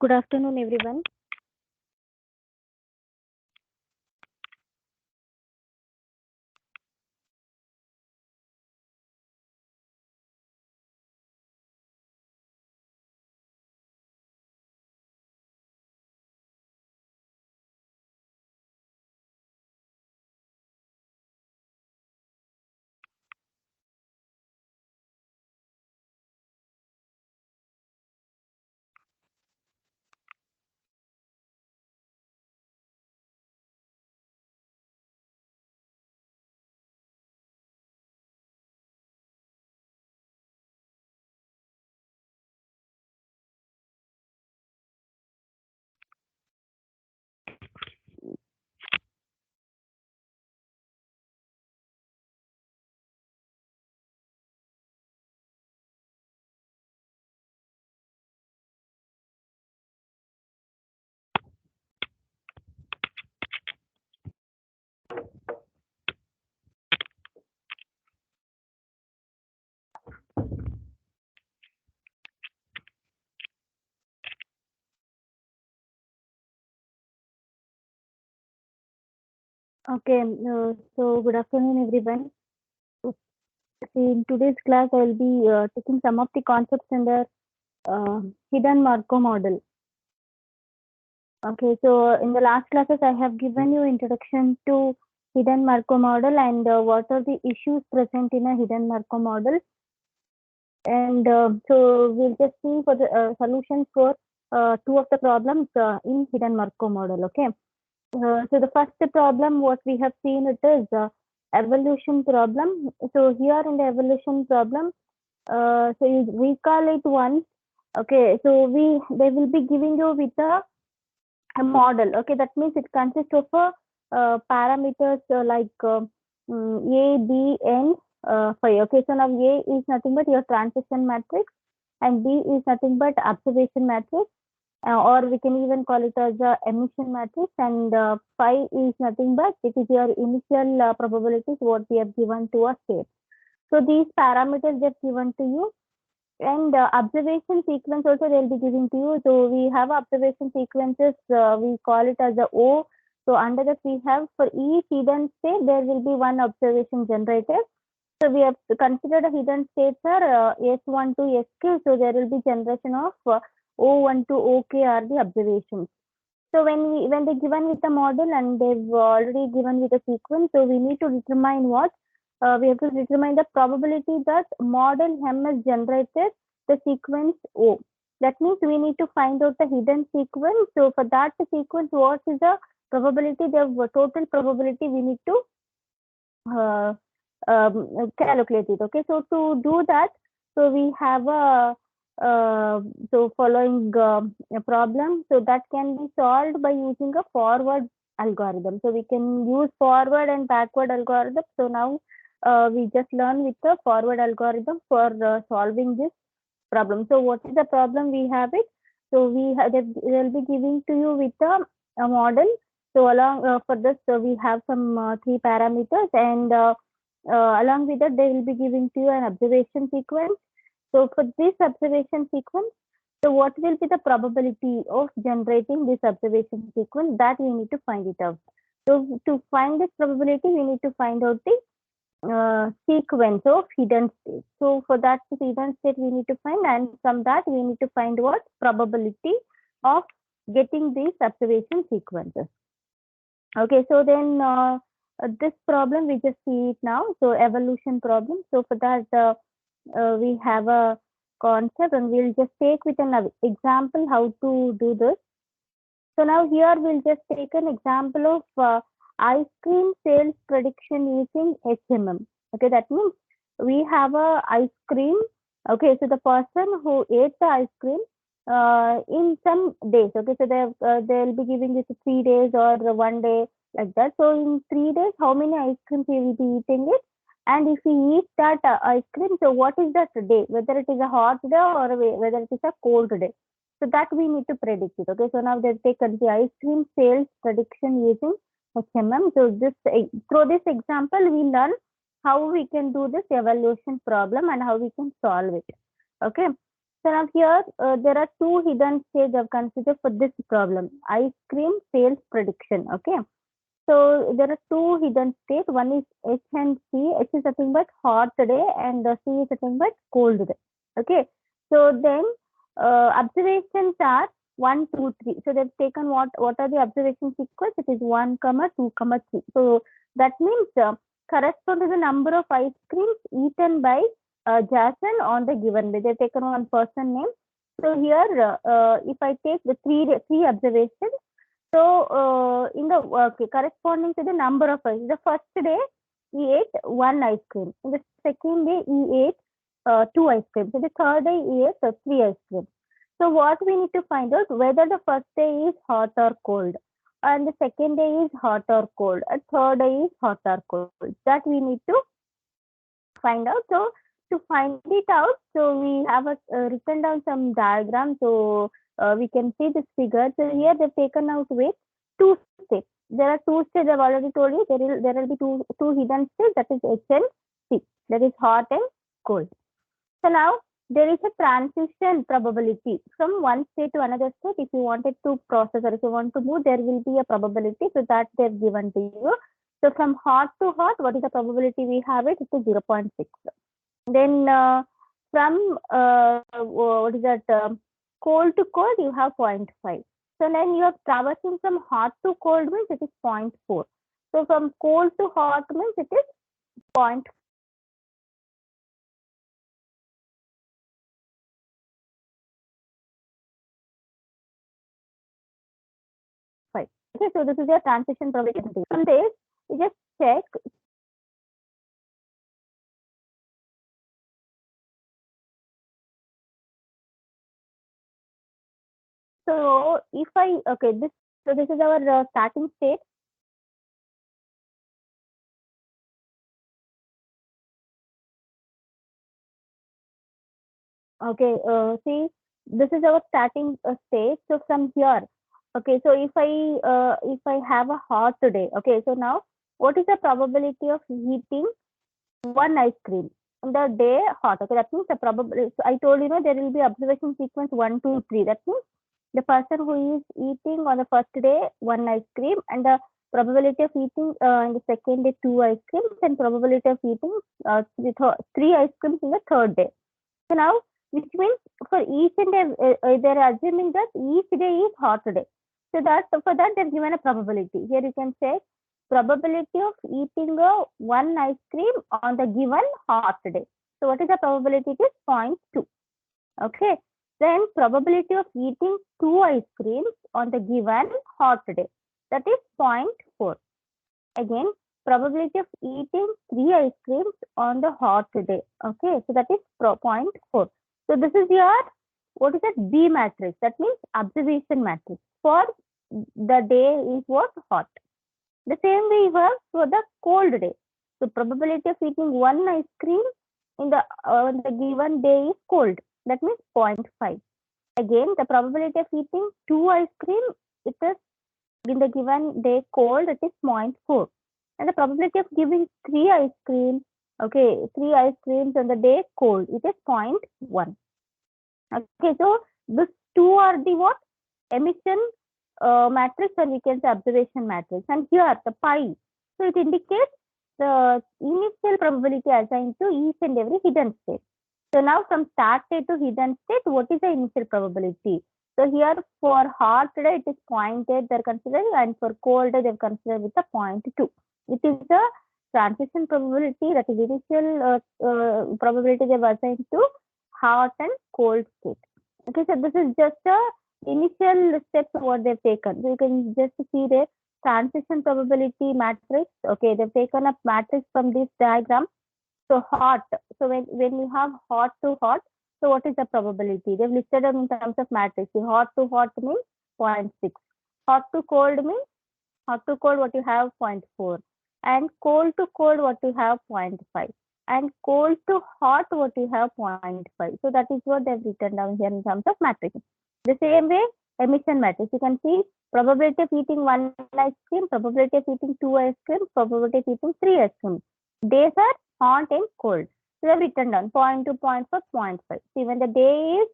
Good afternoon, everyone. Okay, so good afternoon, everyone. In today's class, I will be taking some of the concepts in the uh, hidden Markov model. Okay, so in the last classes, I have given you introduction to hidden Markov model and what are the issues present in a hidden Markov model. And so we'll just see for the solutions for two of the problems in hidden Markov model. Okay. So the first problem, what we have seen it is evolution problem. So here in the evolution problem, so you recall it once. Okay, so they will be giving you with a model. Okay, that means it consists of parameters A, B, N, phi. Okay, so now A is nothing but your transition matrix, and B is nothing but observation matrix, or we can even call it as a emission matrix, and phi is nothing but it is your initial probabilities what we have given to a state. So these parameters just given to you, and observation sequence also they'll be giving to you. So we have observation sequences, we call it as a O. So under that we have for each hidden state there will be one observation generated. So we have considered a hidden states are S1 to SQ. So there will be generation of O1 to OK are the observations. So when they given with the model and they've already given with a sequence, so we need to determine what we have to determine the probability that model M has generated the sequence O. That means we need to find out the hidden sequence. So for that sequence, what is the probability, the total probability we need to uh, calculate it. Okay, so to do that, so we have a so following a problem, so that can be solved by using a forward algorithm. So we can use forward and backward algorithm. So now we just learn with the forward algorithm for solving this problem. So what is the problem we have it? So they will be giving to you with a model. So along for this, we have some three parameters, and along with that, they will be giving to you an observation sequence. So for this observation sequence, so what will be the probability of generating this observation sequence, that we need to find it out. So to find this probability, we need to find out the sequence of hidden state. So for that hidden state we need to find, and from that we need to find what probability of getting these observation sequences. Okay, so then this problem we just see it now. So evolution problem. So for that we have a concept, and we'll just take with an example how to do this. So now here we'll just take an example of ice cream sales prediction using HMM. Okay, that means we have a ice cream. Okay, so the person who ate the ice cream in some days. Okay, so they'll be giving this 3 days or 1 day like that. So in 3 days, how many ice creams he will be eating it? And if he eats that ice cream, so what is that day? Whether it is a hot day or whether it is a cold day. So that we need to predict it. Okay, so now they've taken the ice cream sales prediction using HMM. So this through this example, we learn how we can do this evaluation problem and how we can solve it. Okay. So now here there are two hidden states I've considered for this problem. Ice cream sales prediction. Okay. So there are two hidden states. One is H and C. H is nothing but hot day and C is nothing but cold day. Okay. So then observations are 1, 2, 3. So they've taken what are the observation sequence? It is 1, 2, 3. So that means correspond to the number of ice creams eaten by Jason on the given day. They've taken one person name. So here, if I take the three observations, so in the corresponding to the number of ice, the first day he ate one ice cream. In the second day he ate two ice creams. So the third day he ate three ice creams. So what we need to find out whether the first day is hot or cold, and the second day is hot or cold, and third day is hot or cold. That we need to find out. So to find it out, so we have written down some diagram. So we can see this figure. So here they've taken out with two states. There are two states. I've already told you there will be two hidden states. That is H and C. That is hot and cold. So now there is a transition probability from one state to another state. If you wanted to process or if you want to move, there will be a probability. So that they've given to you. So from hot to hot, what is the probability we have it? It is 0.6. Then from what is that? Cold to cold, you have 0.5. So then you are traversing from hot to cold means it is 0.4. So from cold to hot means it is 0.5. Okay, so this is your transition probability. From this, you just check. So if I this is our starting state. Okay, see, this is our starting state. So from here, okay, so if I have a hot day, okay, so now what is the probability of heating one ice cream on the day hot? Okay, that means the probability. So I told you know there will be observation sequence 1, 2, 3. That means the person who is eating on the first day one ice cream and the probability of eating in the second day two ice creams and probability of eating three ice creams in the third day. So now, which means for each and they're assuming that each day is hot day. So that for that they've given a probability. Here you can say probability of eating one ice cream on the given hot day. So what is the probability? It is 0.2. Okay. Then probability of eating two ice creams on the given hot day. That is 0.4. Again, probability of eating three ice creams on the hot day. Okay, so that is 0.4. So this is your, what is that? B matrix. That means observation matrix. For the day is what? Hot. The same way you have for the cold day. So probability of eating one ice cream in the given day is cold. That means 0.5. Again, the probability of eating two ice cream, it is in the given day cold, it is 0.4. And the probability of giving three ice creams, okay, three ice creams on the day cold, it is 0.1. Okay, so these two are the what? Emission matrix, or we can say observation matrix. And here the pi, so it indicates the initial probability assigned to each and every hidden state. So now from start state to hidden state, what is the initial probability? So here for hot day, it is 0.8 they're considering, and for cold day, they've considered with a 0.2. It is the transition probability, that is initial probability they've assigned to hot and cold state. Okay, so this is just a initial steps what they've taken. So you can just see the transition probability matrix. Okay, they've taken a matrix from this diagram. So hot. So when you have hot to hot, so what is the probability? They've listed them in terms of matrix. So hot to hot means 0.6. Hot to cold means hot to cold what you have 0.4. And cold to cold what you have 0.5. And cold to hot what you have 0.5. So that is what they've written down here in terms of matrix. The same way, emission matrix. You can see probability of eating one ice cream, probability of eating two ice cream, probability of eating three ice cream. Days are hot and cold. So they have written down 0.2, 0.4, 0.5. See, when the day is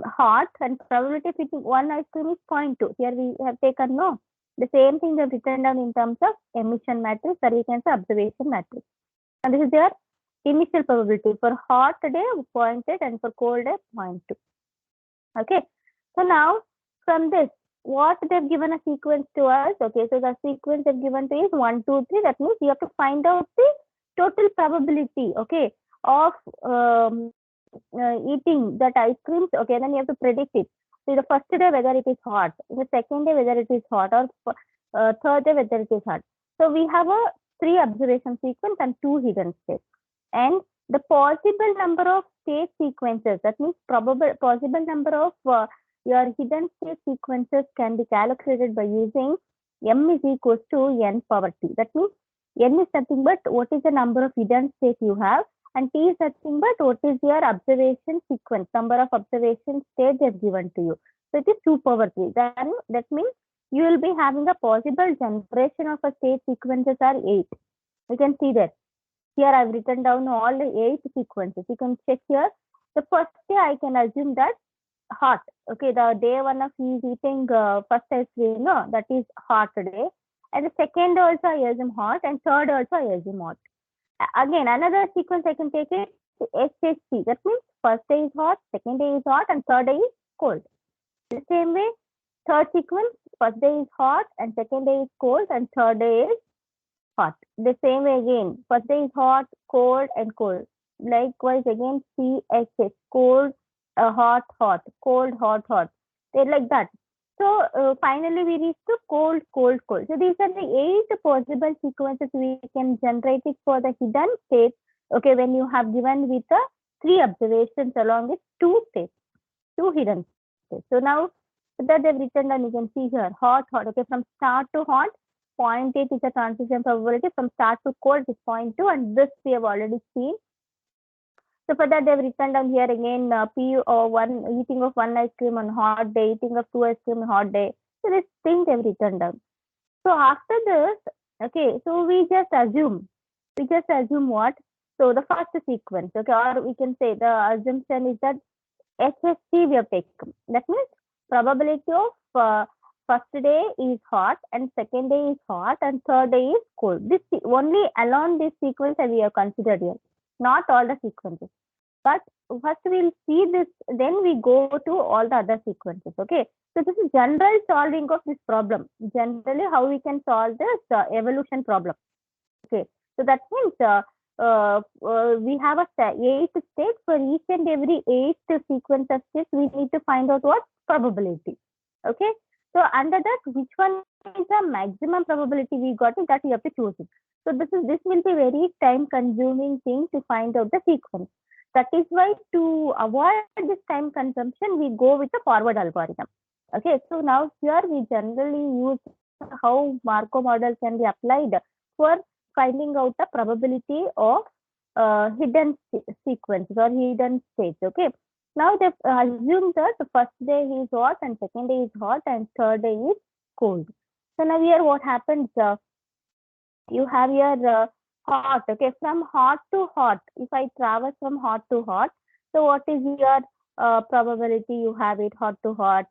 hot and probability of eating one ice cream is 0.2. Here we have taken no. The same thing they have written down in terms of emission matrix or we can say observation matrix. And this is their initial probability. For hot day 0.8 and for cold day 0.2. Okay. So now from this, what they've given a sequence to us. Okay, so the sequence they've given to is 1, 2, 3. That means you have to find out the total probability, okay, of eating that ice creams. Okay, then you have to predict it. So the first day whether it is hot, the second day whether it is hot, or third day whether it is hot. So we have a 3 observation sequence and 2 hidden states. And the possible number of state sequences, that means possible number of your hidden state sequences can be calculated by using m is equals to n power t. That means n is nothing but what is the number of hidden states you have, and t is nothing but what is your observation sequence, number of observation states they have given to you. So it is 2 power 3. Then that means you will be having a possible generation of a state sequences are 8. You can see that. Here I've written down all the 8 sequences. You can check here. The first day I can assume that hot. Okay, the day 1 of he is eating first ice cream, no, that is hot day. And the second also I assume hot, and third also I assume hot. Again, another sequence I can take it SHC. That means first day is hot, second day is hot, and third day is cold. The same way, third sequence, first day is hot, and second day is cold, and third day is hot. The same way again, first day is hot, cold, and cold. Likewise again, CHH, cold, hot, hot, cold, hot, hot. They're like that. So finally we reach to cold, cold, cold. So these are the 8 possible sequences we can generate it for the hidden states. Okay, when you have given with the 3 observations along with 2 states, 2 hidden states. So now that they've written down, you can see here, hot, hot. Okay, from start to hot, 0.8 is the transition probability. From start to cold is 0.2, and this we have already seen. So for that, they've written down here again P or one eating of 1 ice cream on hot day, eating of 2 ice cream on hot day. So this thing they've written down. So after this, okay, so we just assume what? So the first sequence, okay, or we can say the assumption is that SST we have taken. That means probability of first day is hot, and second day is hot, and third day is cold. This only along this sequence that we have considered here, not all the sequences. But first we'll see this, then we go to all the other sequences. Okay, so this is general solving of this problem. Generally, how we can solve this evolution problem. Okay, so that means we have a 8 states. For each and every 8 sequence of states, we need to find out what probability. Okay, so under that, which one is the maximum probability we got it, that you have to choose it. So this will be very time consuming thing to find out the sequence. That is why to avoid this time consumption, we go with the forward algorithm. Okay, so now here we generally use how Markov model can be applied for finding out the probability of hidden sequences or hidden states. Okay, now they assume that the first day is hot, and second day is hot, and third day is cold. So now here what happens? You have your hot. Okay, from hot to hot. If I traverse from hot to hot, so what is your probability you have it hot to hot?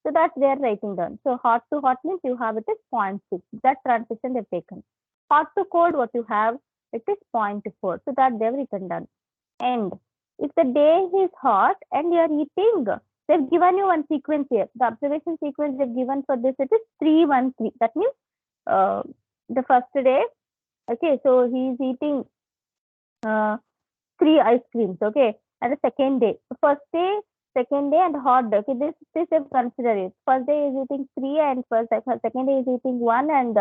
So that's they're writing down. So hot to hot means you have it is 0.6. That transition they've taken. Hot to cold, what you have, it is 0.4. So that they've written down. And if the day is hot and you're eating, they've given you one sequence here. The observation sequence they've given for this, it is 313. That means the first day, okay, so he's eating 3 ice creams, okay, and the second day, first day, second day, and hot day. Okay, this is consider it. First day is eating 3, and second day is eating 1, and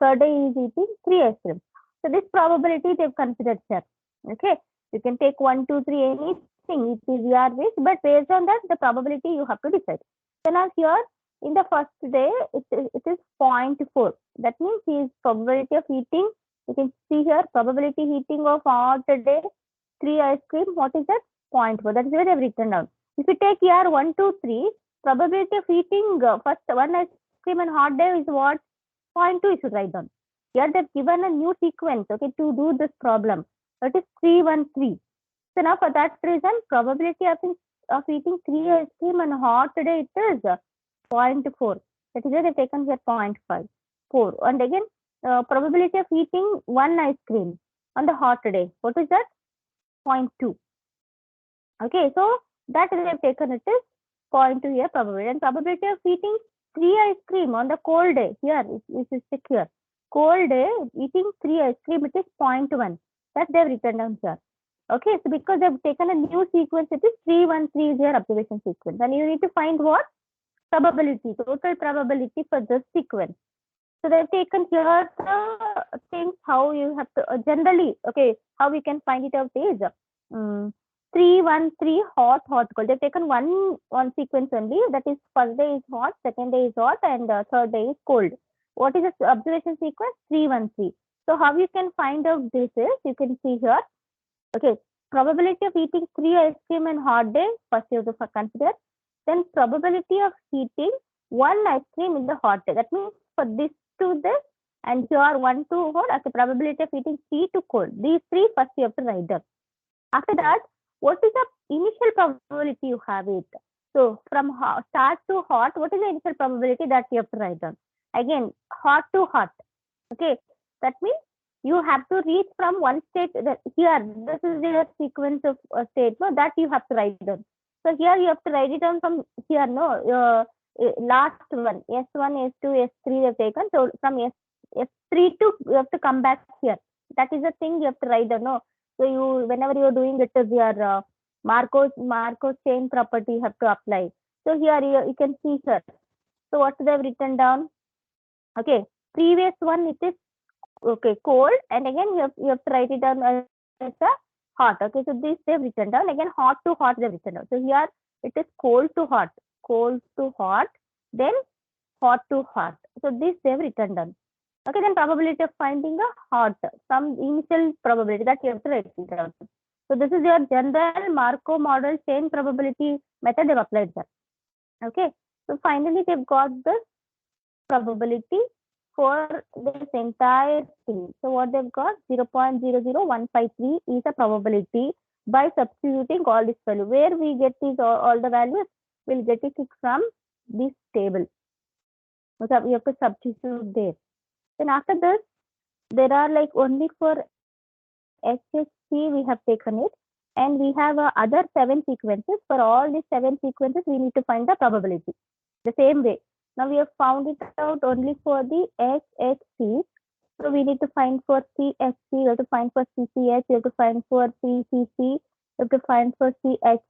third day is eating 3 ice creams. So this probability they've considered here. Okay, you can take 1, 2, 3, anything. It is your wish, but based on that, the probability you have to decide. So now here in the first day, it is 0.4. That means his probability of eating. You can see here probability eating of hot day 3 ice cream. What is that? 0.4. That is where they have written down. If you take here 1, 2, 3, probability of eating first 1 ice cream and hot day is what? 0.2. You should write down. Here they've given a new sequence, okay, to do this problem. That is 313. So now for that reason, probability of of eating 3 ice cream on a hot day, it is 0.4. That is why they've taken here 0.5. 4. And again, probability of eating 1 ice cream on the hot day. What is that? 0.2. Okay, so that they have taken it is 0.2 here probability. And probability of eating 3 ice cream on the cold day. Here, this is secure. Cold day, eating 3 ice cream, it is 0.1. That they have written down here. Okay, so because they have taken a new sequence, it is 313 is your observation sequence. And you need to find what? Probability, total probability for this sequence. So they've taken here the things how you have to generally, okay, how we can find it out is 313 hot, cold. They've taken one sequence only, that is first day is hot, second day is hot, and third day is cold. What is the observation sequence? 313. So how you can find out this is, you can see here, okay, probability of eating 3 ice cream in hot day, first you have to consider. Then probability of eating 1 ice cream in the hot day. That means for this to this and here 1 to hot, as the probability of eating 3 to cold. These 3 first you have to write down. After that, what is the initial probability you have it? So from start to hot, what is the initial probability that you have to write down? Again, hot to hot. Okay, that means you have to reach from one state here. This is your sequence of state. No, that you have to write down. So here you have to write it down from here. No, last one, S1, S2, S3 they've taken. So from S3 to you have to come back here. That is the thing you have to write down. No, so you whenever you are doing it is your Markov chain property you have to apply. So here you can see here. So what they have written down? Okay, previous one it is okay cold, and again you have to write it down as a hot. Okay, so this they have written down. Again hot to hot they have written down. So here it is cold to hot, then hot to hot. So this they have written down. Okay, then probability of finding a hot, some initial probability that you have to write it down. So this is your general Markov model chain probability method they've applied there. Okay, so finally they've got the probability for this entire thing. So what they've got 0.00153 is a probability by substituting all this value. Where we get these all the values, we'll get it from this table. So we have to substitute there. Then after this, there are like only for SHC we have taken it, and we have other 7 sequences. For all these 7 sequences, we need to find the probability the same way. Now we have found it out only for the SHC. So we need to find for CHC, we have to find for CCH, we have to find for CCC, we have to find for CHH.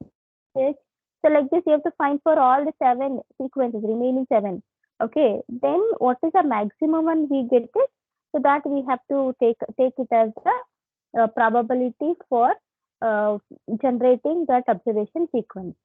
So like this, you have to find for all the 7 sequences, remaining 7. Okay, then what is the maximum one we get it? So that we have to take it as the probability for generating that observation sequence.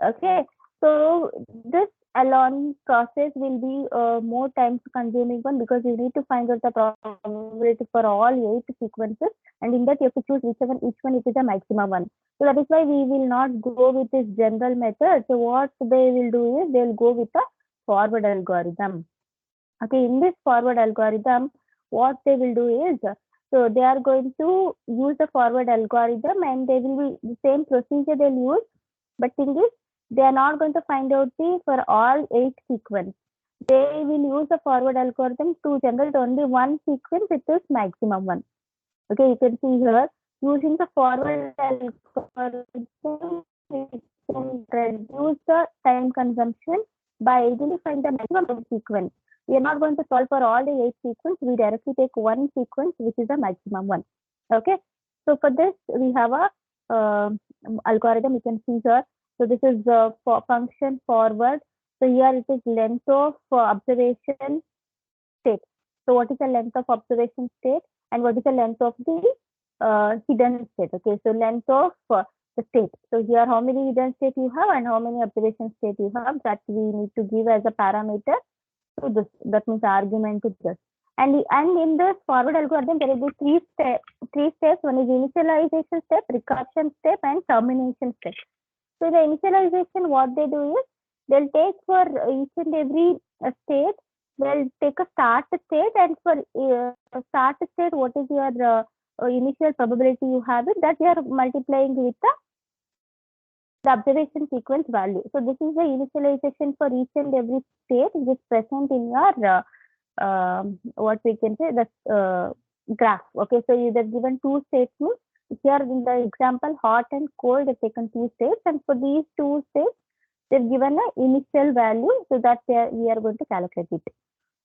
Okay, so this alone process will be more time consuming one, because you need to find out the probability for all 8 sequences, and in that you have to choose each one it is the maximum one. So that is why we will not go with this general method. So what they will do is they will go with a forward algorithm. Okay, in this forward algorithm, what they will do is, so they are going to use the forward algorithm, and they will be the same procedure they'll use, but in this they are not going to find out for all 8 sequence. They will use the forward algorithm to generate only one sequence, it is maximum one. Okay, you can see here, using the forward algorithm, we can reduce the time consumption by identifying the maximum sequence. We are not going to solve for all the 8 sequence. We directly take one sequence, which is the maximum one. Okay, so for this we have a algorithm. You can see here. So this is the function forward. So here it is length of observation state. So what is the length of observation state, and what is the length of the hidden state? Okay, so length of the state. So here how many hidden state you have and how many observation state you have, that we need to give as a parameter to this. That means argument to this. And in the forward algorithm, there will be 3 steps. One is initialization step, recursion step, and termination step. So the initialization, what they do is, they'll take for each and every state, they'll take a start state, and for start state, what is your initial probability you have it, that you are multiplying with the the observation sequence value. So this is the initialization for each and every state which is present in your what we can say the graph. Okay, so you have given two states. Here in the example, hot and cold, they've taken two states, and for these two states, they've given an initial value, so that we are going to calculate it.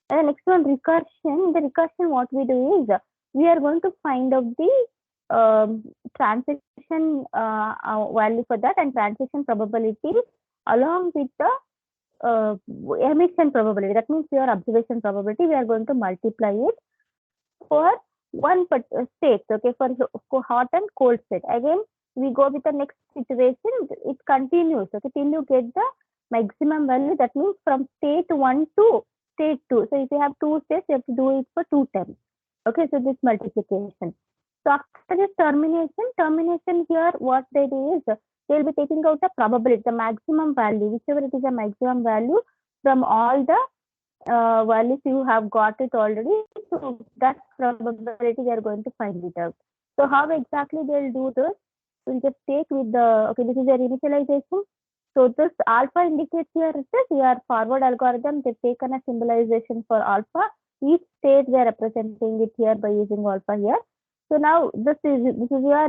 And the next one, recursion. The recursion, what we do is we are going to find out the transition value for that and transition probability along with the emission probability. That means your observation probability. We are going to multiply it for one state. Okay, for hot and cold state. Again, we go with the next situation. It continues. Okay, till you get the maximum value. That means from state 1 to state 2. So if you have two states, you have to do it for 2 times. Okay, so this multiplication. So after this termination here, what they do is they'll be taking out the probability, the maximum value, whichever it is a maximum value from all the values you have got it already. So that probability they are going to find it out. So how exactly they'll do this? We'll just take with the, okay, this is their initialization. So this alpha indicates here is your forward algorithm. They've taken a symbolization for alpha. Each state they are representing it here by using alpha here. So now this is your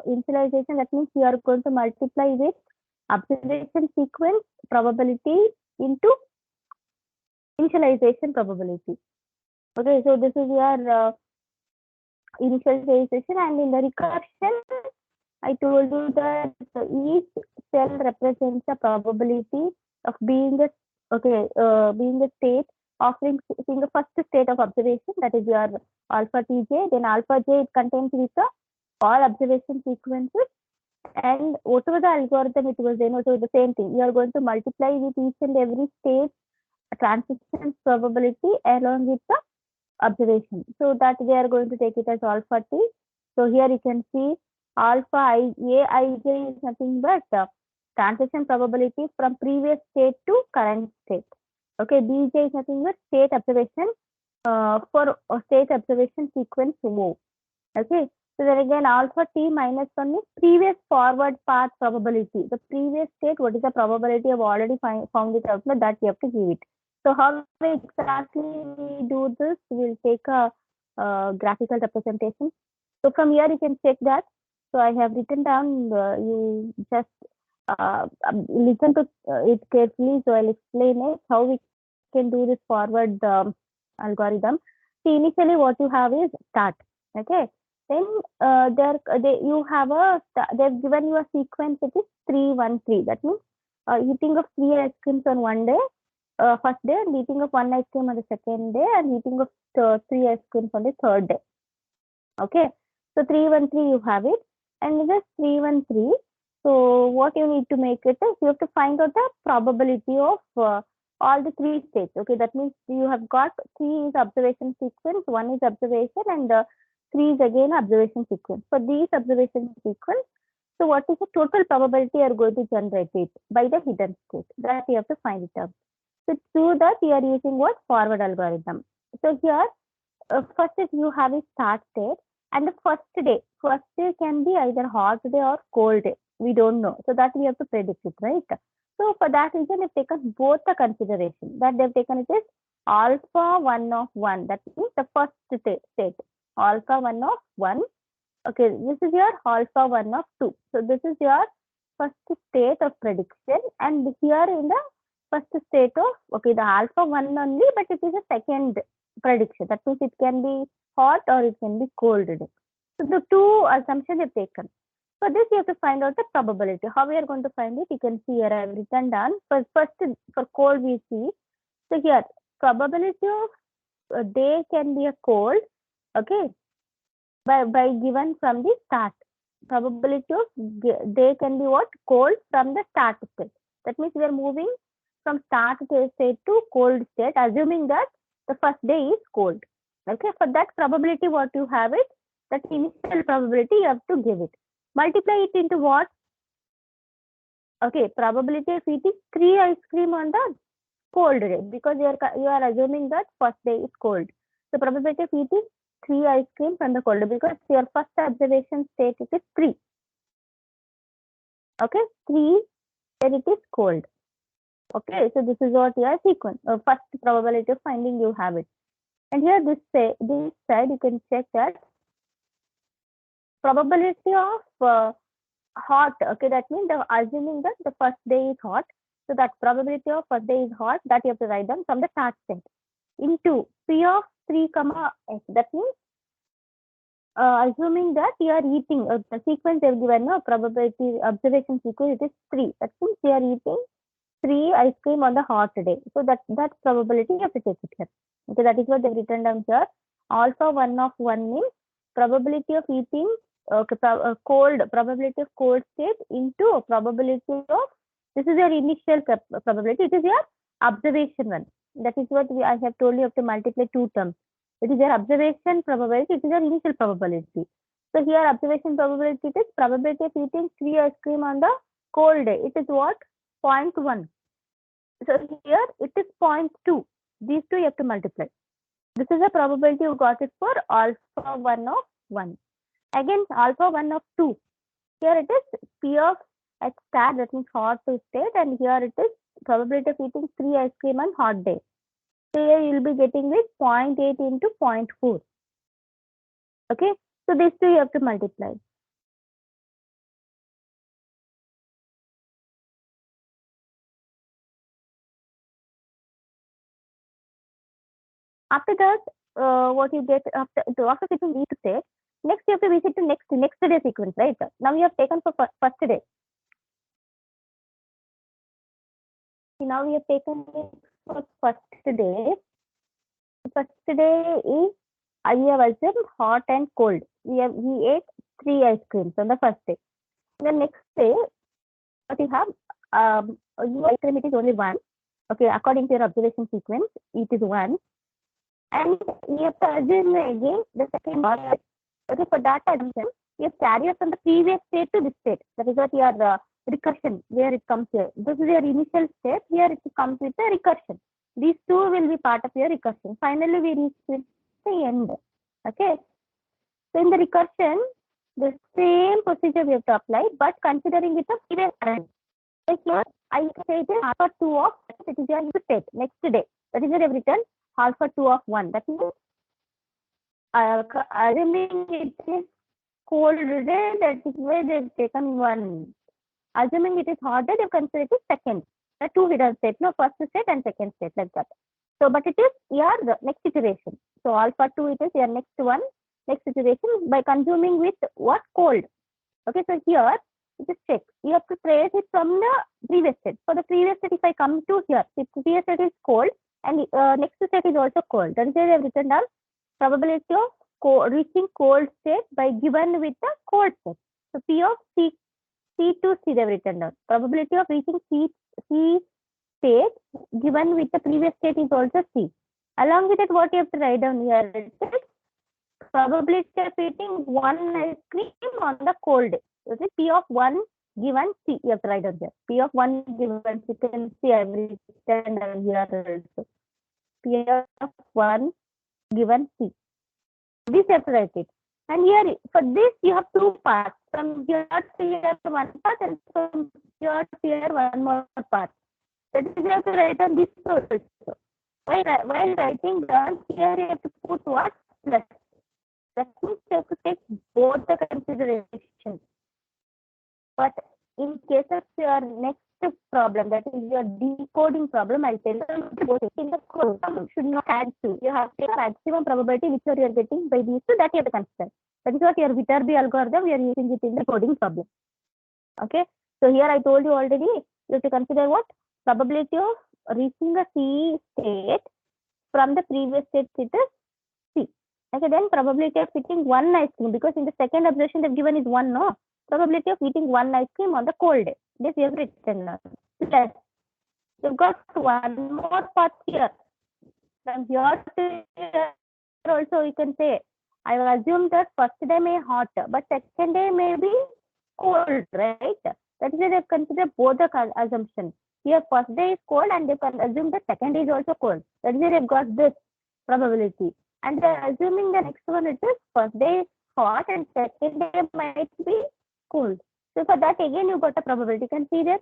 initialization. That means you are going to multiply with observation sequence probability into initialization probability. Okay, so this is your initialization, and in the recursion, I told you that each cell represents a probability of being being a state offering seeing the first state of observation, that is your alpha tj. Then alpha j, it contains with the all observation sequences, and whatever the algorithm it was then also the same thing. You are going to multiply with each and every state transition probability along with the observation, so that they are going to take it as alpha t. So here you can see alpha aij is nothing but transition probability from previous state to current state. Okay, bj is nothing but state observation for state observation sequence O. Okay, so then again alpha t minus 1 is previous forward path probability. The previous state, what is the probability of already found it out, that you have to give it. So how exactly we do this? We'll take a graphical representation. So from here you can check that. So I have written down, you just listen to it carefully. So I'll explain it, how we can do this forward algorithm. See, initially what you have is start. Okay. Then you have they've given you a sequence that is 3-1-3. That means eating of 3 ice creams on one day. First day, and eating of 1 ice cream on the second day, and eating of 3 ice creams on the third day. Okay, so 3-1-3 you have it, and this 3-1-3. So what you need to make it is you have to find out the probability of all the 3 states. Okay, that means you have got 3 is observation sequence, 1 is observation, and 3 is again observation sequence. For these observation sequence, so what is the total probability you are going to generate it by the hidden state? That you have to find it out. So to do that, you are using what? Forward algorithm. So here, first is you have a start state, and the first day can be either hot day or cold day. We don't know. So that we have to predict it, right? So for that reason, they've taken both the consideration. That they've taken it is alpha 1 of 1. That means the first state. Alpha 1 of 1. Okay, this is your alpha 1 of 2. So this is your first state of prediction, and here in the first state of, okay, the alpha 1 only, but it is a second prediction. That means it can be hot or it can be cold. So the two assumptions are taken. For this, you have to find out the probability. How we are going to find it? You can see here I have written down. First, for cold we see. So here, probability of day can be a cold. Okay, by given from the start. Probability of day can be what? Cold from the start state. That means we are moving from start state to cold state, assuming that the first day is cold. Okay, for that probability, what you have it, that initial probability you have to give it. Multiply it into what? Okay, probability of eating 3 ice cream on the cold day, because you are assuming that first day is cold. So probability of eating 3 ice creams on the cold day, because your first observation state it is 3. Okay, 3 then it is cold. Okay, so this is what your sequence. First probability of finding you have it. And here this side you can check that probability of hot. Okay, that means assuming that the first day is hot. So that probability of first day is hot, that you have to write down from the start state into P of 3 comma S. That means assuming that you are eating the sequence they've given a probability observation sequence, it is 3. That means you are eating 3 ice cream on the hot day. So that probability you have to take it here. Okay, that is what they've written down here. Alpha 1 of 1 means probability of eating probability of cold state into probability of, this is your initial probability, it is your observation one. That is what I have told you have to multiply two terms. It is your observation probability, it is your initial probability. So here observation probability, it is probability of eating 3 ice cream on the cold day. It is what? 0.1. So here it is 0.2. These two you have to multiply. This is the probability you got it for alpha 1 of 1. Again, alpha 1 of 2. Here it is P of X star, that means hot to state, and here it is probability of eating 3 ice cream on hot day. So here you will be getting with 0.8 into 0.4. Okay, so these two you have to multiply. After that, what you get after getting each state, next you have to visit to next day sequence, right? Now you have taken for first day. Now we have taken it for first day. First day is we have assumed hot and cold. We ate 3 ice creams on the first day. The next day, what you have, ice cream, it is only 1. Okay, according to your observation sequence, it is 1. And we have to assume again the second one. Okay, for that assumption, you have carried from the previous state to this state. That is what your recursion, where it comes here. This is your initial state. Here it comes with the recursion. These two will be part of your recursion. Finally, we reach with the end. Okay. So in the recursion, the same procedure we have to apply, but considering it a previous time. So here, I say it is alpha 2 of, it is your state, next day. That is what I have written, alpha 2 of 1. That means, assuming it is cold day, that is why they have taken 1. Assuming it is hot day, they have considered it second. The two hidden states, no, first state and second state, like that. So, but it is your next iteration. So, alpha 2, it is your next one, next iteration by consuming with what? Cold. Okay, so here, just check. You have to trace it from the previous state. For the previous state, if I come to here, if the previous state is cold and next state is also cold, that is why I have written down probability of reaching cold state by given with the cold state. So, P of C to C they have written down. Probability of reaching C state given with the previous state is also C. Along with it, what you have to write down here is probability of eating 1 ice cream on the cold day. So P of 1 given C. You have to write down here. P of 1 given C. You can see every stand here also. P of 1 given C. This you have to write it. And here, for this, you have two parts. From here to here, one part, and from here to here, one more part. That is, you have to write on this also. While writing down, here you have to put what? Plus. That means you have to take both the considerations. But in case of your next problem, that is your decoding problem, I'll tell you in the code should not add to. You have to take maximum probability which you are getting by these two, that you have to consider. That is what your Viterbi algorithm, we are using it in the coding problem. Okay. So here I told you already, you have to consider what? Probability of reaching a C state from the previous state, it is C. Okay, then probability of eating 1 ice cream, because in the second observation they've given is 1, no? Probability of eating 1 ice cream on the cold day. This you have written now. Plus, you've got one more part here. From here to here also you can say, I will assume that first day may hot, but second day may be cold, right? That is why they've considered both the assumptions. Here first day is cold and they can assume that second day is also cold. That is why they've got this probability. And they're assuming the next one, it is first day is hot and second day might be cold. So for that again you got a probability. You can see there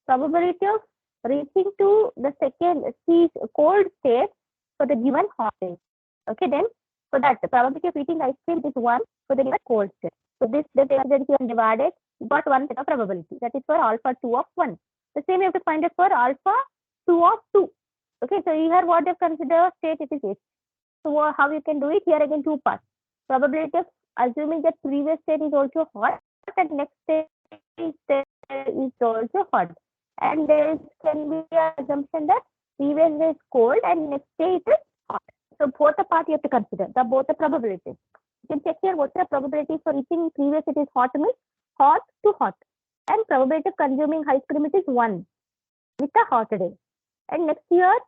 probability of reaching to the second cold state for the given hot state. Okay, then for that, the probability of eating ice cream is 1 for the given cold state. So this the data that you have divided, you got one set of probability. That is for alpha 2 of 1. The same you have to find it for alpha 2 of 2. Okay, so here what you consider state, it is H. So how you can do it? Here again, two parts. Probability of assuming that previous state is also hot and next state is also hot. And there can be an assumption that previous day is cold and next day it is hot. So both the part you have to consider, both the probabilities. You can check here what the probability for reaching previous it is hot means hot to hot. And probability of consuming ice cream it is 1 with a hot day. And next here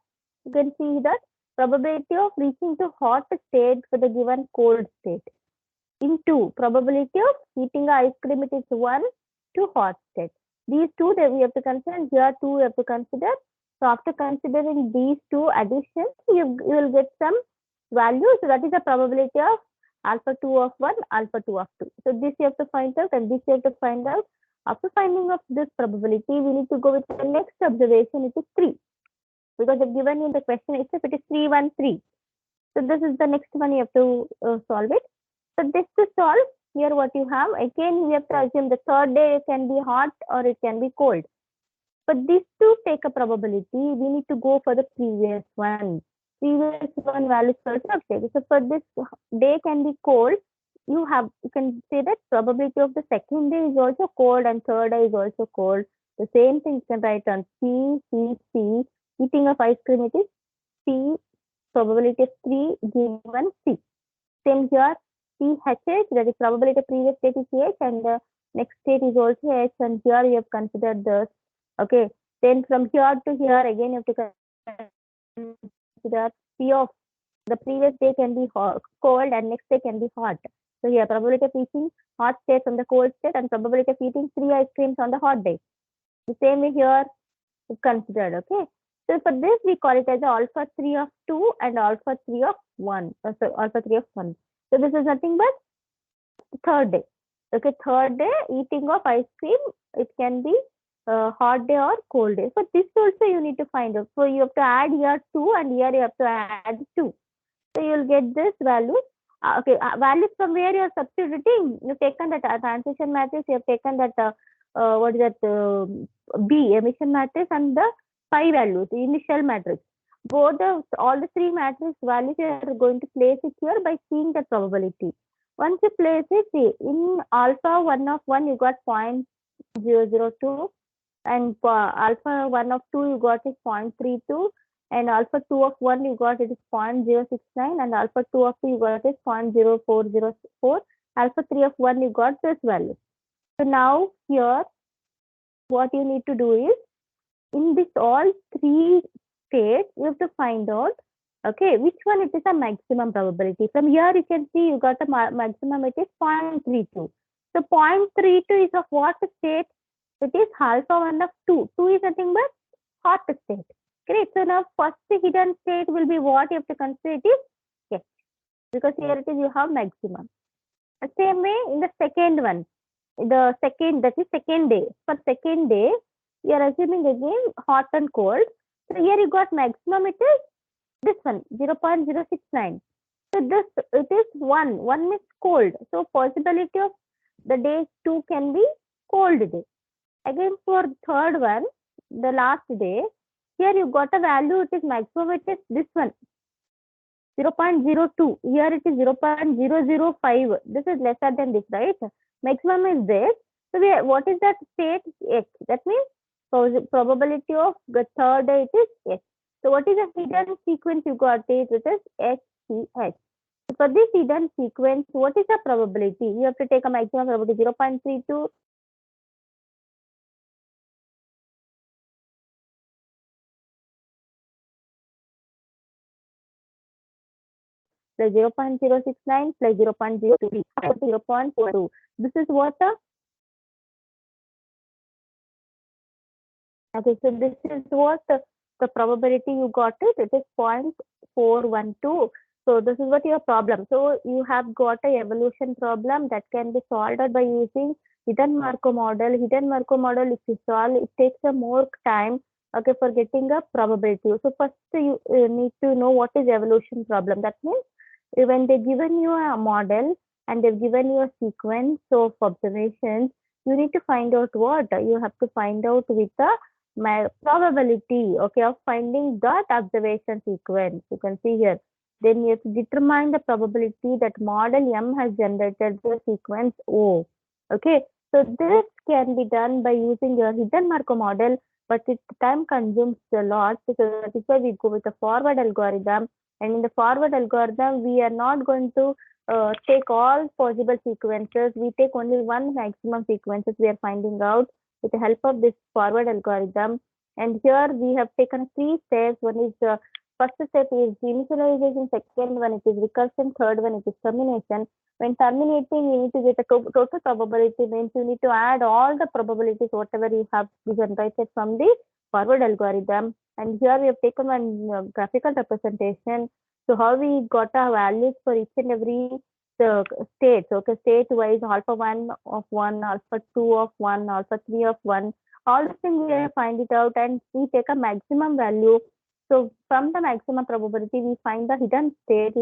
you can see that probability of reaching to hot state for the given cold state. Into probability of heating ice cream it is 1 to hot state. These two that we have to consider, and here two we have to consider. So after considering these two additions, you will get some values. So that is the probability of alpha 2 of 1, alpha 2 of 2. So this you have to find out and this you have to find out. After finding of this probability, we need to go with the next observation, it is 3. Because they've given you the question itself, it is 3, 1, 3. So this is the next one you have to solve it. So this to solve, here what you have, again we have to assume the third day can be hot or it can be cold. But this to take a probability, we need to go for the previous one. Previous one value is also updated. So for this day can be cold, you can say that probability of the second day is also cold and third day is also cold. The same thing you can write on C. Eating of ice cream it is C, probability of 3 given C. Same here, CHH, that is probability of previous state is H and the next state is also H, and here you have considered this. Okay, then from here to here again you have to consider P of the previous day can be cold and next day can be hot. So here probability of eating hot state from the cold state and probability of eating 3 ice creams on the hot day. The same way here considered. Okay, so for this we call it as alpha 3 of 2 and alpha 3 of 1. So alpha 3 of 1. So this is nothing but third day. Okay, third day eating of ice cream, it can be hot day or cold day. So this also you need to find out. So you have to add here 2 and here you have to add 2. So you will get this value. Okay, values from where you are substituting. You've taken that transition matrix, you have taken that what is that B emission matrix and the phi values, the initial matrix. All the three matrix values you are going to place it here by seeing the probability. Once you place it, see, in alpha 1 of 1 you got 0.002 and alpha 1 of 2 you got is 0.32 and alpha 2 of 1 you got it is 0.069 and alpha 2 of 2 you got is 0.0404. Alpha 3 of 1 you got this value. So now here what you need to do is, in this all three states, you have to find out, okay, which one it is a maximum probability. From here you can see you got a maximum, it is 0.32. So 0.32 is of what state? It is alpha 1 of 2. 2 is nothing but hot state. Great. So now first hidden state will be what you have to consider, it is H. Because here it is you have maximum. The same way in the second one, that is second day. For second day, you are assuming again hot and cold. So here you got maximum, it is this one, 0.069. So this, it is 1. 1 is cold. So possibility of the day 2 can be cold day. Again for third one, the last day, here you got a value, it is maximum, it is this one, 0.02. Here it is 0.005. This is lesser than this, right? Maximum is this. So what is that state? H. That means probability of the third day it is H. So what is the hidden sequence you got it? It is HCH. So for this hidden sequence, what is the probability? You have to take a maximum probability 0.32. Plus 0.069 plus 0.023 0.42. This is what the okay. So this is what the probability you got it. It is 0.412. So this is what your problem. So you have got a evolution problem that can be solved by using hidden Markov model. Hidden Markov model, if you solve, it takes a more time, okay, for getting a probability. So first you need to know what is evolution problem. That means when they given you a model and they've given you a sequence of observations, you need to find out what you have to find out with the probability, okay, of finding that observation sequence. You can see here. Then you have to determine the probability that model M has generated the sequence O. Okay, so this can be done by using your hidden Markov model, but it time consumes a lot. So that is why we go with the forward algorithm. And in the forward algorithm, we are not going to take all possible sequences. We take only one maximum sequences we are finding out with the help of this forward algorithm. And here we have taken 3 steps. One is first step is initialization, second one it is recursion, third one it is termination. When terminating, you need to get a total probability, means you need to add all the probabilities, whatever you have generated from the forward algorithm. And here we have taken one graphical representation. So how we got our values for each and every states, okay, state wise, alpha 1 of 1, alpha 2 of 1, alpha 3 of 1, all the things we find it out and we take a maximum value. So from the maximum probability, we find the hidden state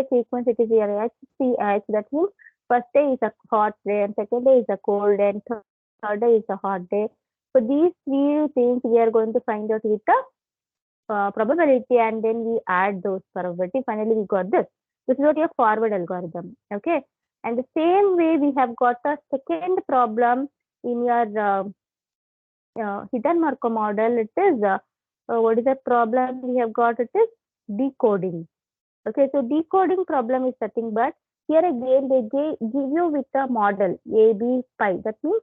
sequence, it is here HCH, that means first day is a hot day and second day is a cold day and third day is a hot day. So these 3 things we are going to find out with the probability, and then we add those probability. Finally, we got this. This is what your forward algorithm. Okay. And the same way we have got a second problem in your hidden Markov model. It is what is the problem we have got? It is decoding. Okay, so decoding problem is nothing but here again they give you with a model A, B, pi. That means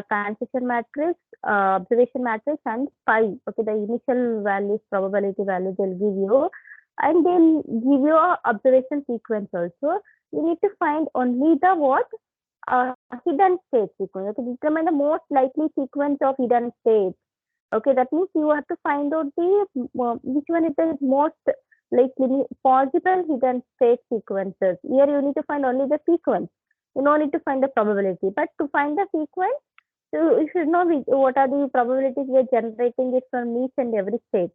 transition matrix, observation matrix, and pi. Okay, the initial values, probability values they'll give you, and they'll give you a observation sequence also. You need to find only the what hidden state sequence. Okay, determine the most likely sequence of hidden states. Okay, that means you have to find out the which one is the most likely possible hidden state sequences. Here you need to find only the sequence. You don't need to find the probability. But to find the sequence, so you should know what are the probabilities we are generating it from each and every state.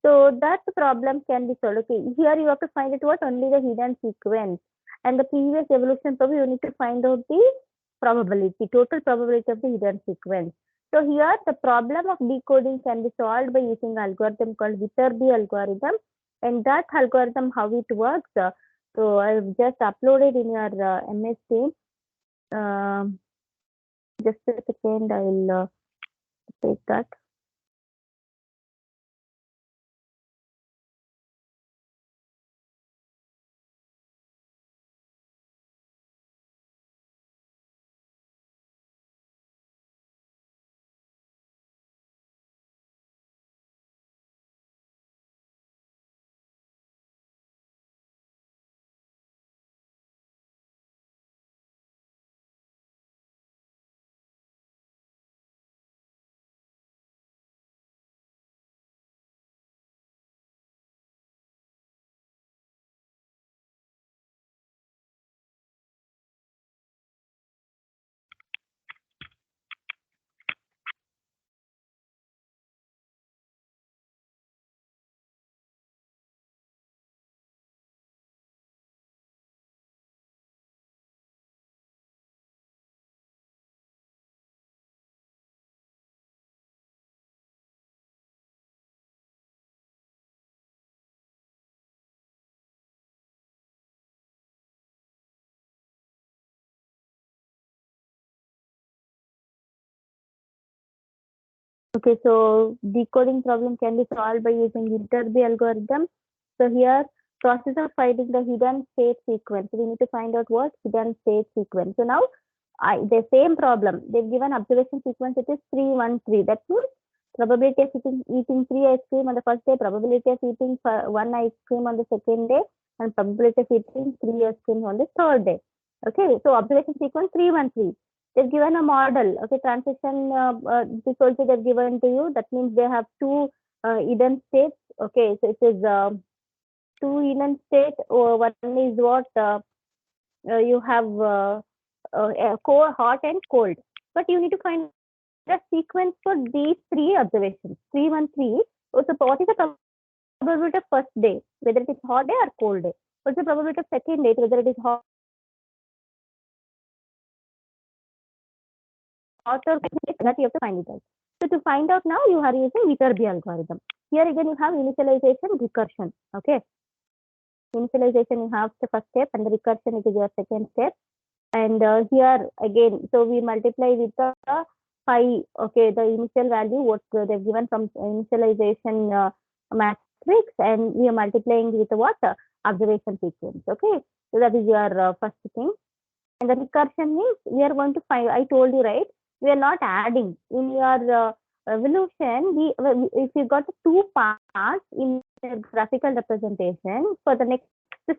So that problem can be solved. Okay, here you have to find it what only the hidden sequence. And the previous evolution problem, you need to find out the probability, total probability of the hidden sequence. So here the problem of decoding can be solved by using an algorithm called Viterbi algorithm. And that algorithm, how it works, so I've just uploaded in your MS Teams. Just a second, I will take that. Okay, so decoding problem can be solved by using Viterbi algorithm. So here, process of finding the hidden state sequence. We need to find out what hidden state sequence. So now, the same problem. They've given observation sequence. It is 3, 1, 3. That means probability of eating 3 ice cream on the first day, probability of eating 1 ice cream on the second day, and probability of eating 3 ice cream on the third day. Okay, so observation sequence 3, 1, 3. They've given a model. Okay, transition this also they've given to you. That means they have 2 hidden states. Okay, so it is 2 hidden state. One is what you have hot and cold. but you need to find the sequence for these three observations. 3, 1, 3. So what is the probability of first day, whether it is hot day or cold day? What's the probability of second day, whether it is hot or cold? That you have to find it out. So to find out now, you are using Viterbi algorithm. Here again, you have initialization, recursion. Okay. Initialization, you have the first step, and the recursion, it is your second step. And here again, so we multiply with the pi, okay, the initial value, what they've given from initialization matrix, and we are multiplying with what? Observation sequence. Okay. So that is your first thing. And the recursion means we are going to find, I told you, right? We are not adding. In your evolution, if you got two parts in the graphical representation for the next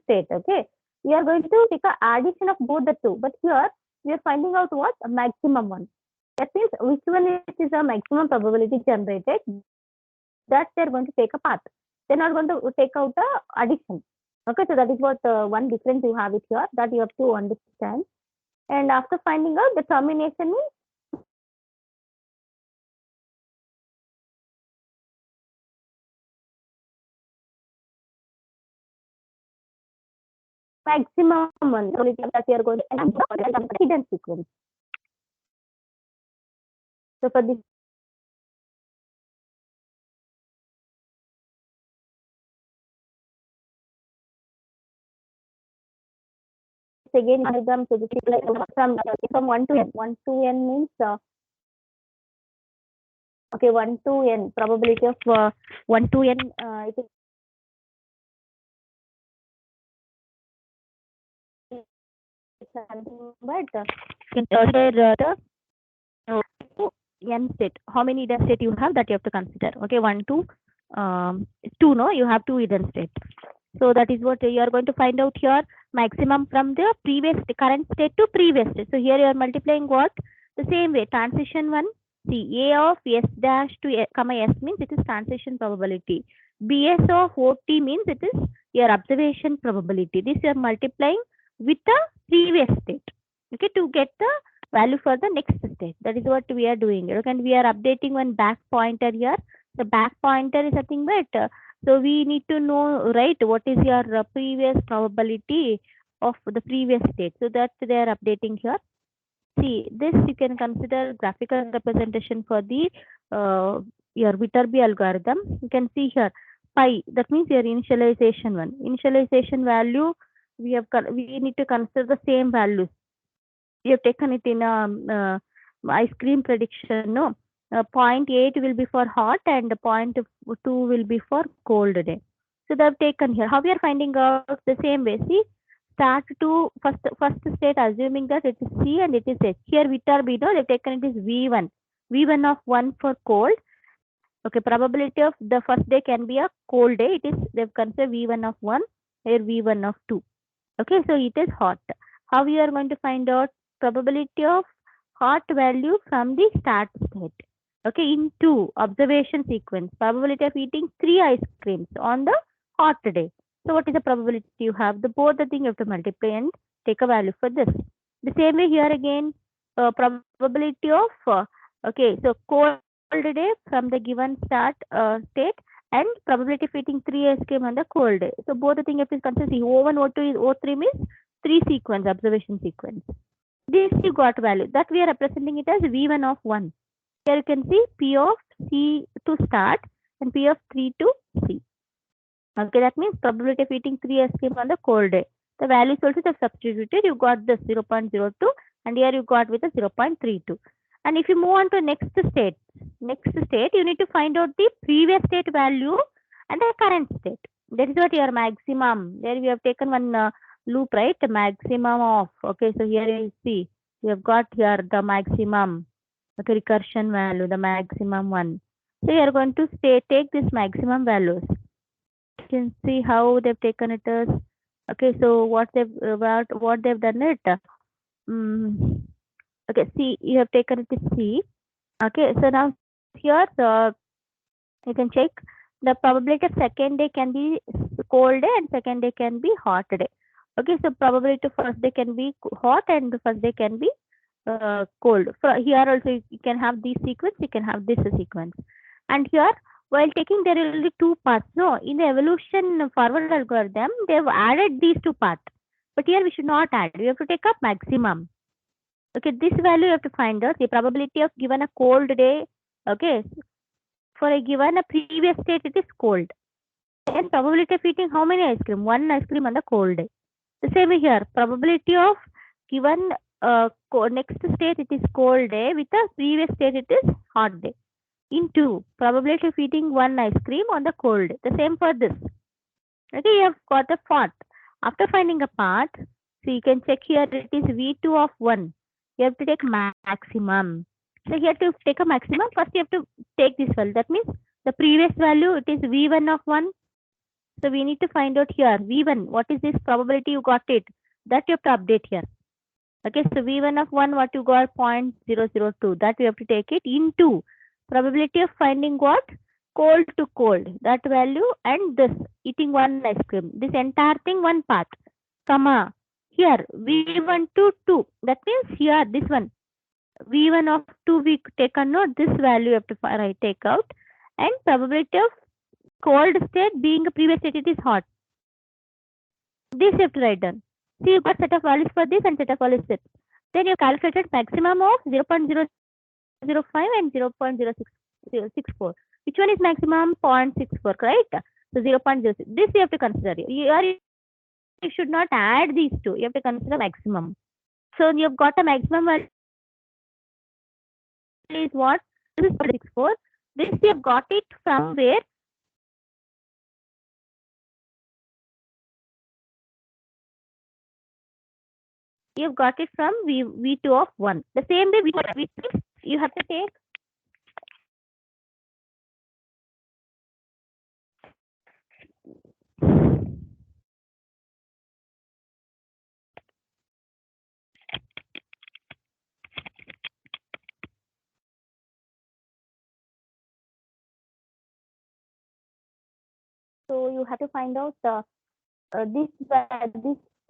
state, okay, we are going to take a addition of both the two. But here we are finding out what? A maximum one. That means which one is a maximum probability generated, that they are going to take a path. They're not going to take out the addition. Okay, so that is what one difference you have it here, that you have to understand. And after finding out, the termination means maximum one that you are going to hidden sequence. So for this again diagram, so this is like from 1 to n. 1 to n means okay, 1 to n, probability of 1 to n, it is something, but consider the n state. How many hidden state you have, that you have to consider. Okay, 1 to 2, no, you have 2 hidden state. So that is what you are going to find out here, maximum from the previous current state to previous state. So here you are multiplying what? The same way, transition 1, see, A of S dash to A, comma S means it is transition probability. BS of OT means it is your observation probability. This you are multiplying with the previous state, okay, to get the value for the next state. That is what we are doing. Okay, and we are updating one back pointer here. The back pointer is nothing but so we need to know, right, what is your previous probability of the previous state. So that they are updating here. See, this you can consider graphical representation for the your Viterbi algorithm. You can see here pi. That means your initialization one. Initialization value, we need to consider the same values. You have taken it in a ice cream prediction, no? 0.8 will be for hot and 0.2 will be for cold day. So they have taken here. How we are finding out? The same way. See, start to first state, assuming that it is C and it is H. Here Viterbi, no, they've taken it is V1. V1 of 1 for cold. Okay, probability of the first day can be a cold day. It is, they've considered V1 of 1, here V1 of 2. Okay, so it is hot. How we are going to find out? Probability of hot value from the start state. Okay, in 2 observation sequence, probability of eating 3 ice creams on the hot day. So what is the probability you have? The both the thing you have to multiply and take a value for this. The same way here again, probability of okay, so cold day from the given start state, and probability of eating 3 ice cream on the cold day. So both the thing you have to consider. O1, O2, O3 means 3 sequence, observation sequence. This you got value that we are representing it as V1 of 1. Here you can see P of C to start and P of 3 to C. Okay, that means probability of eating 3 ice cream on the cold day. The values also have substituted. You got the 0.02 and here you got with the 0.32. And if you move on to next state, you need to find out the previous state value and the current state. That is what your maximum. There we have taken one loop, right? The maximum of. Okay, so here you see, you have got here the maximum. Okay, recursion value, the maximum one. So you are going to take this maximum values. You can see how they've taken it as. Okay, so what they've done it. Okay, see, you have taken it to C. Okay, so now here you can check the probability of second day can be cold day and second day can be hot day. Okay, so probability of first day can be hot and the first day can be cold. Here also you can have this sequence, you can have this sequence. And here, while taking, there will be two paths. No, in the evolution forward algorithm, they've added these two paths. But here we should not add. We have to take up maximum. Okay, this value you have to find out the probability of given a cold day. Okay, for a given a previous state, it is cold. And probability of eating how many ice cream? One ice cream on the cold day. The same here. Probability of given next state it is cold day, with the previous state it is hot day. Into probability of eating one ice cream on the cold day. The same for this. Okay, you have got the path. After finding a path, so you can check here it is V2 of 1. You have to take maximum. So here to take a maximum, first you have to take this value. That means the previous value, it is V1 of 1. So we need to find out here V1. What is this probability you got it? That you have to update here. Okay, so V1 of 1, what you got? 0.002. That we have to take it into probability of finding what? Cold to cold. That value and this eating one ice cream. This entire thing one path. Comma. Here V1 to 2. That means here this one. V1 of 2 we take a note. This value you have to take out. And probability of cold state being a previous state, it is hot. This you have to write down. See, you got set of values for this and set of values for this. Then you calculated maximum of 0.005 and 0.0664. Which one is maximum? 0.64, right? So 0.06. This you have to consider. You should not add these two. You have to consider maximum. So you have got a maximum value is what? This is 0.64. This you have got it from where? You've got it from V2 of 1. The same way V2 you have to take so you have to find out this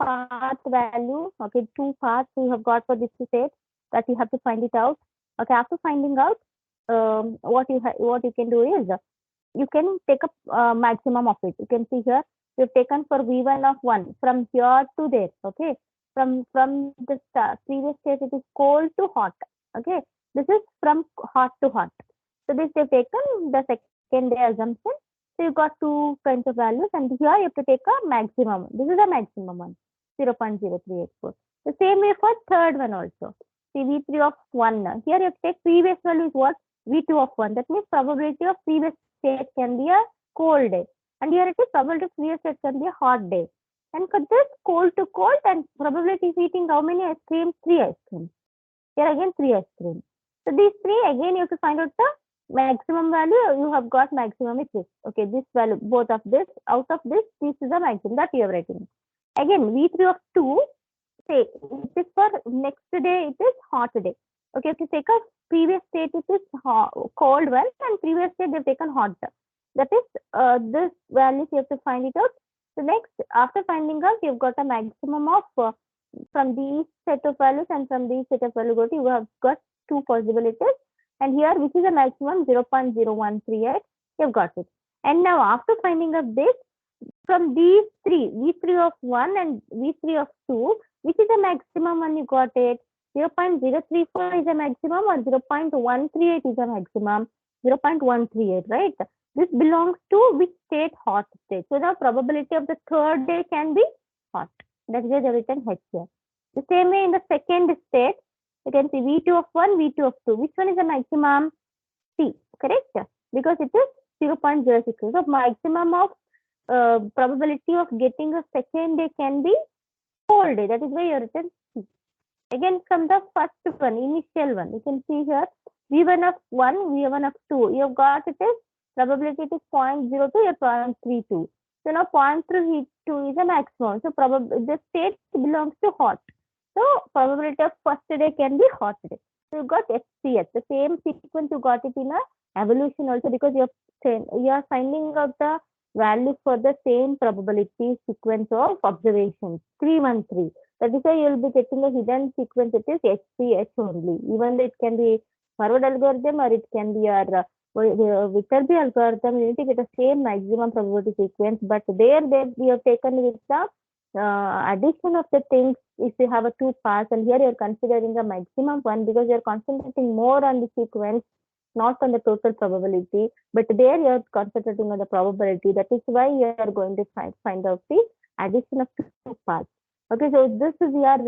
path value. Okay, two paths you have got for this state that you have to find it out. Okay, after finding out, what you can do is you can take a maximum of it. You can see here we've taken for V1 of 1 from here to there. Okay, from the previous state it is cold to hot. Okay, this is from hot to hot. So this they've taken the second day assumption. So you got two kinds of values, and here you have to take a maximum. This is a maximum one, 0.0384. The same way for third one also. See V3 of 1. Here you have to take previous value is what? V2 of 1. That means probability of previous state can be a cold day. And here it is probability of previous state can be a hot day. And for this cold to cold and probability of eating how many ice creams? 3 ice creams. Here again 3 ice creams. So these 3 again you have to find out the maximum value. You have got maximum is this. Okay, this value, both of this, out of this is the maximum that you are writing. Again, V3 of 2, say it is for next day, it is hot day. Okay, if you take a previous state, it is cold one, and previous state they've taken hot. That is this value you have to find it out. So next, after finding out, you've got a maximum of from these set of values and from these set of values, you have got two possibilities. And here, which is a maximum 0.0138, you've got it. And now after finding out this, from these three, V3 of 1 and V3 of 2, which is the maximum when you got it? 0.034 is a maximum or 0.138 is a maximum? 0.138, right? This belongs to which state? Hot state. So the probability of the third day can be hot. That's why they written H here. The same way in the second state, you can see V2 of 1, V2 of 2. Which one is the maximum? C, correct? Because it is 0.06. So maximum of probability of getting a second day can be cold day. That is why you are written C. Again, from the first one, initial one, you can see here V1 of 1, V1 of 2. You have got it is probability is 0.02 or 0.32. So now 0.32 is a maximum. So probably the state belongs to hot. So probability of first day can be hot day. So you got FCH. The same sequence you got it in a evolution also, because you are finding out the value for the same probability sequence of observations 313. That is why you will be getting a hidden sequence. It is HCH only. Even though it can be forward algorithm or it can be your Viterbi algorithm, you need to get the same maximum probability sequence. But there we have taken with the addition of the things. If you have a two paths, and here you're considering a maximum one because you're concentrating more on the sequence, not on the total probability. But there you're concentrating on the probability. That is why you are going to find out the addition of two paths. Okay, so this is your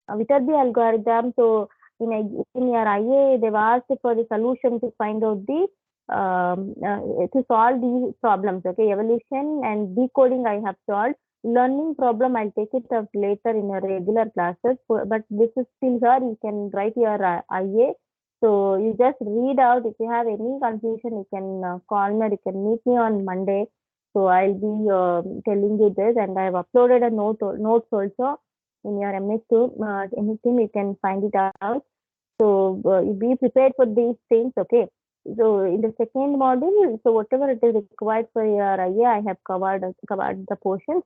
Viterbi algorithm. So in your IA, they've asked for the solution to find out the to solve these problems. Okay, evolution and decoding I have solved. Learning problem I'll take it up later in your regular classes. But this is still here. You can write your IA. So you just read out. If you have any confusion, you can call me or you can meet me on Monday. So I'll be telling you this, and I've uploaded a notes also in your MS2. Anything you can find it out. So be prepared for these things. Okay. So in the second module, so whatever it is required for your IA, I have covered the portions.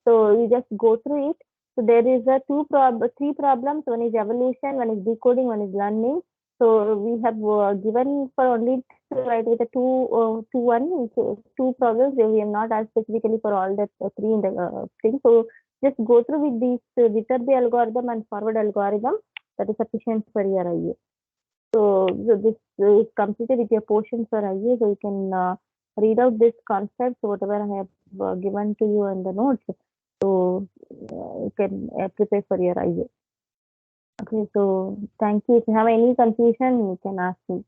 So you just go through it. So there is a three problems. One is evolution, one is decoding, one is learning. So we have given for only to write with the two problems. We have not asked specifically for all the three in the thing. So just go through with these Viterbi algorithm and forward algorithm. That is sufficient for your IA. So this is completed with your portion for IA. So you can read out this concept, whatever I have given to you in the notes. So you can prepare for your IA. Okay, so thank you. If you have any confusion, you can ask me.